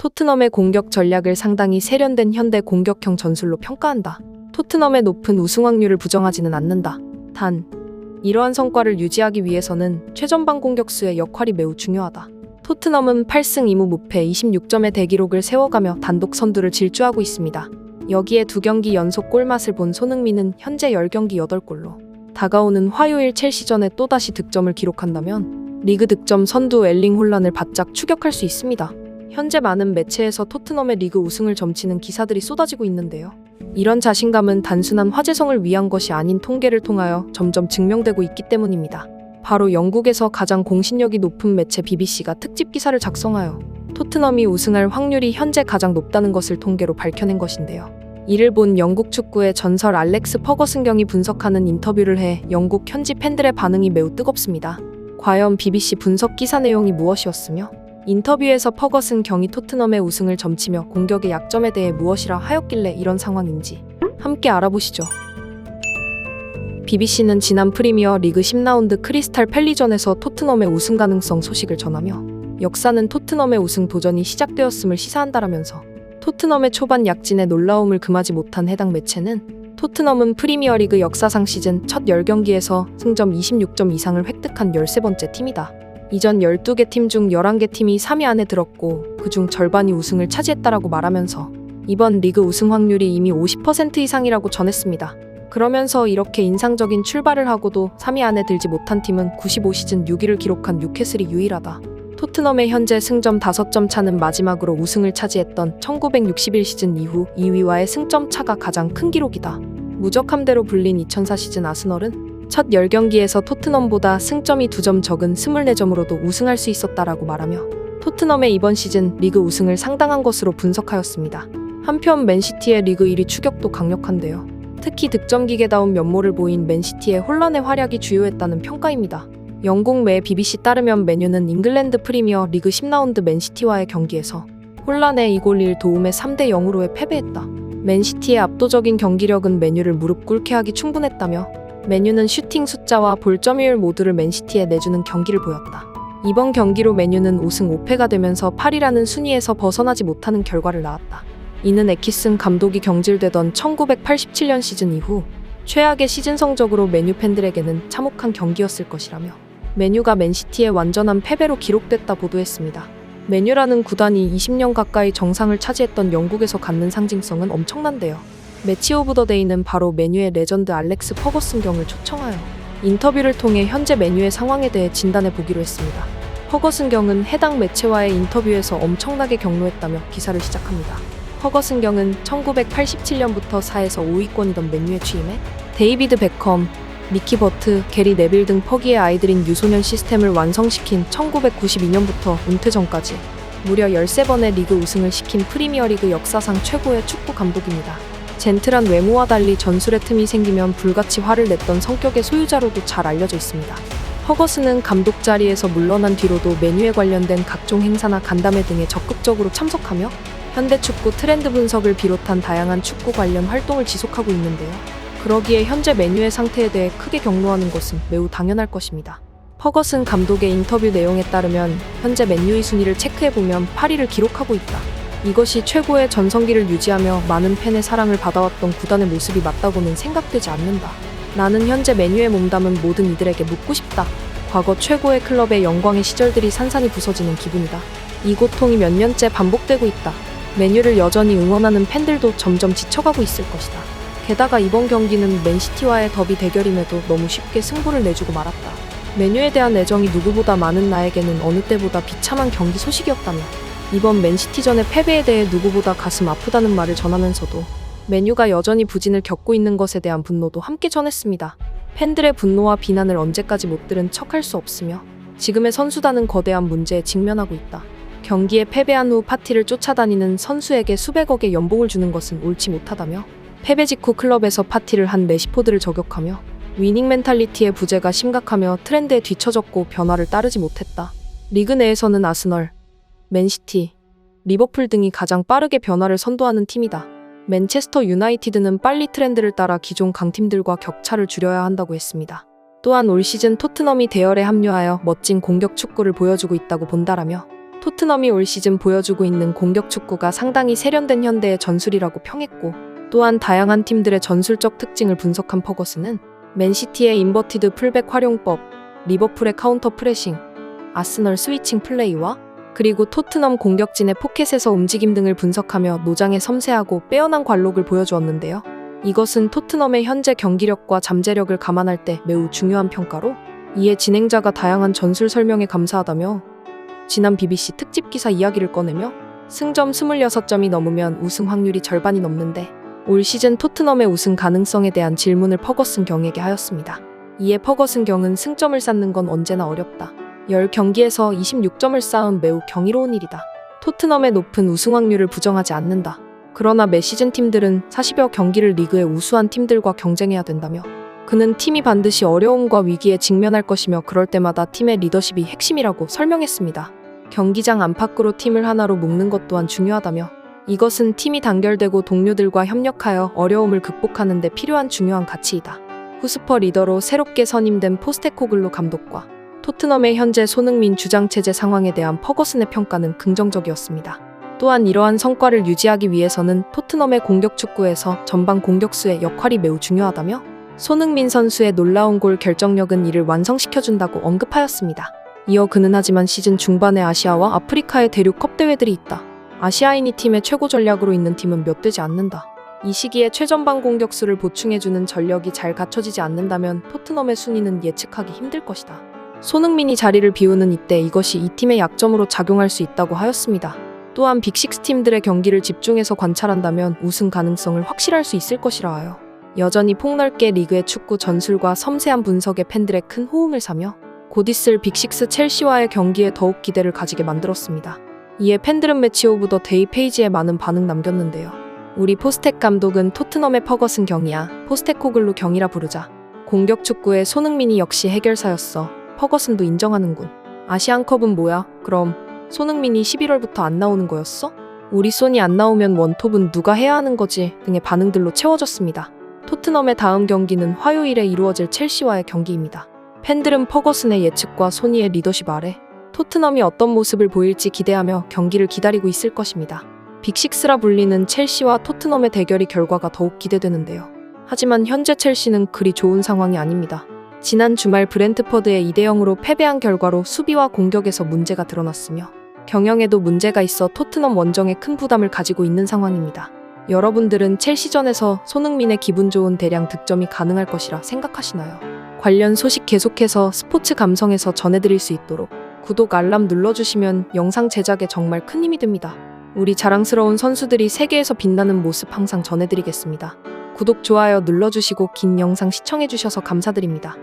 토트넘의 공격 전략을 상당히 세련된 현대 공격형 전술로 평가한다. 토트넘의 높은 우승 확률을 부정하지는 않는다. 단, 이러한 성과를 유지하기 위해서는 최전방 공격수의 역할이 매우 중요하다. 토트넘은 8승 2무 무패 26점의 대기록을 세워가며 단독 선두를 질주하고 있습니다. 여기에 2경기 연속 골맛을 본 손흥민은 현재 10경기 8골로 다가오는 화요일 첼시전에 또다시 득점을 기록한다면 리그 득점 선두 엘링 홀란을 바짝 추격할 수 있습니다. 현재 많은 매체에서 토트넘의 리그 우승을 점치는 기사들이 쏟아지고 있는데요. 이런 자신감은 단순한 화제성을 위한 것이 아닌 통계를 통하여 점점 증명되고 있기 때문입니다. 바로 영국에서 가장 공신력이 높은 매체 BBC가 특집 기사를 작성하여 토트넘이 우승할 확률이 현재 가장 높다는 것을 통계로 밝혀낸 것인데요. 이를 본 영국 축구의 전설 알렉스 퍼거슨 경이 분석하는 인터뷰를 해 영국 현지 팬들의 반응이 매우 뜨겁습니다. 과연 BBC 분석 기사 내용이 무엇이었으며 인터뷰에서 퍼거슨 경이 토트넘의 우승을 점치며 공격의 약점에 대해 무엇이라 하였길래 이런 상황인지 함께 알아보시죠. BBC는 지난 프리미어 리그 10라운드 크리스탈 팰리전에서 토트넘의 우승 가능성 소식을 전하며 역사는 토트넘의 우승 도전이 시작되었음을 시사한다라면서 토트넘의 초반 약진에 놀라움을 금하지 못한 해당 매체는 토트넘은 프리미어리그 역사상 시즌 첫 10경기에서 승점 26점 이상을 획득한 13번째 팀이다. 이전 12개 팀 중 11개 팀이 3위 안에 들었고 그중 절반이 우승을 차지했다라고 말하면서 이번 리그 우승 확률이 이미 50% 이상이라고 전했습니다. 그러면서 이렇게 인상적인 출발을 하고도 3위 안에 들지 못한 팀은 95시즌 6위를 기록한 뉴캐슬이 유일하다. 토트넘의 현재 승점 5점 차는 마지막으로 우승을 차지했던 1961 시즌 이후 2위와의 승점 차가 가장 큰 기록이다. 무적함대로 불린 2004 시즌 아스널은 첫 10경기에서 토트넘보다 승점이 2점 적은 24점으로도 우승할 수 있었다라고 말하며 토트넘의 이번 시즌 리그 우승을 상당한 것으로 분석하였습니다. 한편 맨시티의 리그 1위 추격도 강력한데요. 특히 득점기계다운 면모를 보인 맨시티의 혼란의 활약이 주요했다는 평가입니다. 영국 매 BBC 따르면 맨유는 잉글랜드 프리미어 리그 10라운드 맨시티와의 경기에서 혼란의 2골 1도움의 3대 0으로의 패배했다. 맨시티의 압도적인 경기력은 맨유를 무릎 꿇게 하기 충분했다며 맨유는 슈팅 숫자와 볼점유율 모두를 맨시티에 내주는 경기를 보였다. 이번 경기로 맨유는 5승 5패가 되면서 8위라는 순위에서 벗어나지 못하는 결과를 낳았다. 이는 에키슨 감독이 경질되던 1987년 시즌 이후 최악의 시즌 성적으로 맨유 팬들에게는 참혹한 경기였을 것이라며 맨유가 맨시티의 완전한 패배로 기록됐다 보도했습니다. 맨유라는 구단이 20년 가까이 정상을 차지했던 영국에서 갖는 상징성은 엄청난데요. 매치 오브 더 데이는 바로 맨유의 레전드 알렉스 퍼거슨 경을 초청하여 인터뷰를 통해 현재 맨유의 상황에 대해 진단해 보기로 했습니다. 퍼거슨 경은 해당 매체와의 인터뷰에서 엄청나게 격노했다며 기사를 시작합니다. 퍼거슨 경은 1987년부터 4에서 5위권이던 맨유에 취임해 데이비드 베컴, 미키 버트, 게리 네빌 등 퍼기의 아이들인 유소년 시스템을 완성시킨 1992년부터 은퇴 전까지 무려 13번의 리그 우승을 시킨 프리미어리그 역사상 최고의 축구 감독입니다. 젠틀한 외모와 달리 전술의 틈이 생기면 불같이 화를 냈던 성격의 소유자로도 잘 알려져 있습니다. 퍼거슨은 감독 자리에서 물러난 뒤로도 맨유에 관련된 각종 행사나 간담회 등에 적극적으로 참석하며 현대 축구 트렌드 분석을 비롯한 다양한 축구 관련 활동을 지속하고 있는데요. 그러기에 현재 맨유의 상태에 대해 크게 격노하는 것은 매우 당연할 것입니다. 퍼거슨 감독의 인터뷰 내용에 따르면 현재 맨유의 순위를 체크해보면 8위를 기록하고 있다. 이것이 최고의 전성기를 유지하며 많은 팬의 사랑을 받아왔던 구단의 모습이 맞다고는 생각되지 않는다. 나는 현재 맨유에 몸담은 모든 이들에게 묻고 싶다. 과거 최고의 클럽의 영광의 시절들이 산산이 부서지는 기분이다. 이 고통이 몇 년째 반복되고 있다. 맨유를 여전히 응원하는 팬들도 점점 지쳐가고 있을 것이다. 게다가 이번 경기는 맨시티와의 더비 대결임에도 너무 쉽게 승부를 내주고 말았다. 맨유에 대한 애정이 누구보다 많은 나에게는 어느 때보다 비참한 경기 소식이었다며 이번 맨시티전의 패배에 대해 누구보다 가슴 아프다는 말을 전하면서도 맨유가 여전히 부진을 겪고 있는 것에 대한 분노도 함께 전했습니다. 팬들의 분노와 비난을 언제까지 못 들은 척할 수 없으며 지금의 선수단은 거대한 문제에 직면하고 있다. 경기에 패배한 후 파티를 쫓아다니는 선수에게 수백억의 연봉을 주는 것은 옳지 못하다며 패배 직후 클럽에서 파티를 한 레시포드를 저격하며 위닝 멘탈리티의 부재가 심각하며 트렌드에 뒤처졌고 변화를 따르지 못했다. 리그 내에서는 아스널, 맨시티, 리버풀 등이 가장 빠르게 변화를 선도하는 팀이다. 맨체스터 유나이티드는 빨리 트렌드를 따라 기존 강팀들과 격차를 줄여야 한다고 했습니다. 또한 올 시즌 토트넘이 대열에 합류하여 멋진 공격 축구를 보여주고 있다고 본다라며 토트넘이 올 시즌 보여주고 있는 공격 축구가 상당히 세련된 현대의 전술이라고 평했고, 또한 다양한 팀들의 전술적 특징을 분석한 퍼거슨은 맨시티의 인버티드 풀백 활용법, 리버풀의 카운터 프레싱, 아스널 스위칭 플레이와 그리고 토트넘 공격진의 포켓에서 움직임 등을 분석하며 노장의 섬세하고 빼어난 관록을 보여주었는데요. 이것은 토트넘의 현재 경기력과 잠재력을 감안할 때 매우 중요한 평가로, 이에 진행자가 다양한 전술 설명에 감사하다며 지난 BBC 특집 기사 이야기를 꺼내며 승점 26점이 넘으면 우승 확률이 절반이 넘는데 올 시즌 토트넘의 우승 가능성에 대한 질문을 퍼거슨 경에게 하였습니다. 이에 퍼거슨 경은 승점을 쌓는 건 언제나 어렵다. 10경기에서 26점을 쌓은 매우 경이로운 일이다. 토트넘의 높은 우승 확률을 부정하지 않는다. 그러나 매 시즌 팀들은 40여 경기를 리그의 우수한 팀들과 경쟁해야 된다며 그는 팀이 반드시 어려움과 위기에 직면할 것이며 그럴 때마다 팀의 리더십이 핵심이라고 설명했습니다. 경기장 안팎으로 팀을 하나로 묶는 것 또한 중요하다며 이것은 팀이 단결되고 동료들과 협력하여 어려움을 극복하는 데 필요한 중요한 가치이다. 후스퍼 리더로 새롭게 선임된 포스테코글루 감독과 토트넘의 현재 손흥민 주장체제 상황에 대한 퍼거슨의 평가는 긍정적이었습니다. 또한 이러한 성과를 유지하기 위해서는 토트넘의 공격 축구에서 전방 공격수의 역할이 매우 중요하다며 손흥민 선수의 놀라운 골 결정력은 이를 완성시켜준다고 언급하였습니다. 이어 그는 하지만 시즌 중반에 아시아와 아프리카의 대륙컵 대회들이 있다. 아시아인이 팀의 최고 전략으로 있는 팀은 몇 되지 않는다. 이 시기에 최전방 공격수를 보충해주는 전력이 잘 갖춰지지 않는다면 토트넘의 순위는 예측하기 힘들 것이다. 손흥민이 자리를 비우는 이때 이것이 이 팀의 약점으로 작용할 수 있다고 하였습니다. 또한 빅식스 팀들의 경기를 집중해서 관찰한다면 우승 가능성을 확실할 수 있을 것이라 하여 여전히 폭넓게 리그의 축구 전술과 섬세한 분석에 팬들의 큰 호응을 사며 곧 있을 빅식스 첼시와의 경기에 더욱 기대를 가지게 만들었습니다. 이에 팬들은 매치 오브 더 데이 페이지에 많은 반응 남겼는데요. 우리 포스텍 감독은 토트넘의 퍼거슨 경이야, 포스테코글루 경이라 부르자. 공격 축구의 손흥민이 역시 해결사였어. 퍼거슨도 인정하는군. 아시안컵은 뭐야? 그럼 손흥민이 11월부터 안 나오는 거였어? 우리 손이 안 나오면 원톱은 누가 해야 하는 거지? 등의 반응들로 채워졌습니다. 토트넘의 다음 경기는 화요일에 이루어질 첼시와의 경기입니다. 팬들은 퍼거슨의 예측과 소니의 리더십 아래 토트넘이 어떤 모습을 보일지 기대하며 경기를 기다리고 있을 것입니다. 빅식스라 불리는 첼시와 토트넘의 대결이 결과가 더욱 기대되는데요. 하지만 현재 첼시는 그리 좋은 상황이 아닙니다. 지난 주말 브렌트퍼드에 2대0으로 패배한 결과로 수비와 공격에서 문제가 드러났으며 경영에도 문제가 있어 토트넘 원정에 큰 부담을 가지고 있는 상황입니다. 여러분들은 첼시전에서 손흥민의 기분 좋은 대량 득점이 가능할 것이라 생각하시나요? 관련 소식 계속해서 스포츠 감성에서 전해드릴 수 있도록 구독 알람 눌러주시면 영상 제작에 정말 큰 힘이 됩니다. 우리 자랑스러운 선수들이 세계에서 빛나는 모습 항상 전해드리겠습니다. 구독, 좋아요 눌러주시고 긴 영상 시청해주셔서 감사드립니다.